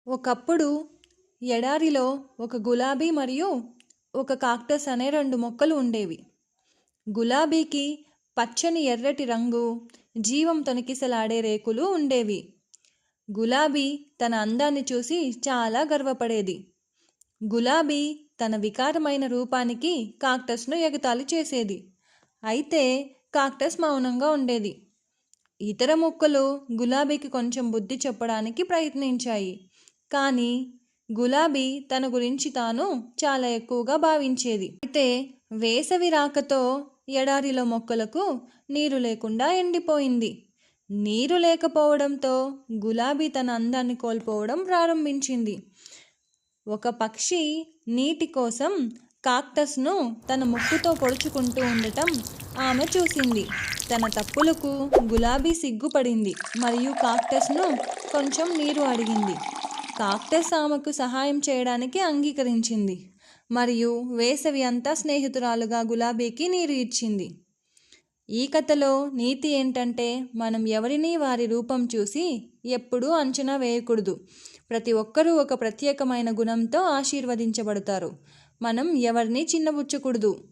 ఒకప్పుడు ఎడారిలో ఒక గులాబీ మరియు ఒక కాక్టస్ అనే రెండు మొక్కలు ఉండేవి. గులాబీకి పచ్చని ఎర్రటి రంగు, జీవం తొణికిసలాడే రేకులు ఉండేవి. గులాబీ తన అందాన్ని చూసి చాలా గర్వపడేది. గులాబీ తన వికారమైన రూపానికి కాక్టస్ను ఎగతాళి చేసేది. అయితే కాక్టస్ మౌనంగా ఉండేది. ఇతర మొక్కలు గులాబీకి కొంచెం బుద్ధి చెప్పడానికి ప్రయత్నించాయి. కానీ గులాబీ తన గురించి తాను చాలా ఎక్కువగా భావించేది. అయితే వేసవి రాకతో ఎడారిలో మొక్కలకు నీరు లేకుండా ఎండిపోయింది. నీరు లేకపోవడంతో గులాబీ తన అందాన్ని కోల్పోవడం ప్రారంభించింది. ఒక పక్షి నీటి కోసం కాక్టస్ను తన ముక్కుతో పొడుచుకుంటూ ఉండటం ఆమె చూసింది. తన తప్పులకు గులాబీ సిగ్గుపడింది మరియు కాక్టస్ను కొంచెం నీరు అడిగింది. కాక్టస్ ఆమెకు సహాయం చేయడానికి అంగీకరించింది మరియు వేసవి అంతా స్నేహితురాలుగా గులాబీకి నీరు ఇచ్చింది. ఈ కథలో నీతి ఏంటంటే, మనం ఎవరిని వారి రూపం చూసి ఎప్పుడూ అంచనా వేయకూడదు. ప్రతి ఒక్కరూ ఒక ప్రత్యేకమైన గుణంతో ఆశీర్వదించబడతారు. మనం ఎవరిని చిన్నబుచ్చకూడదు.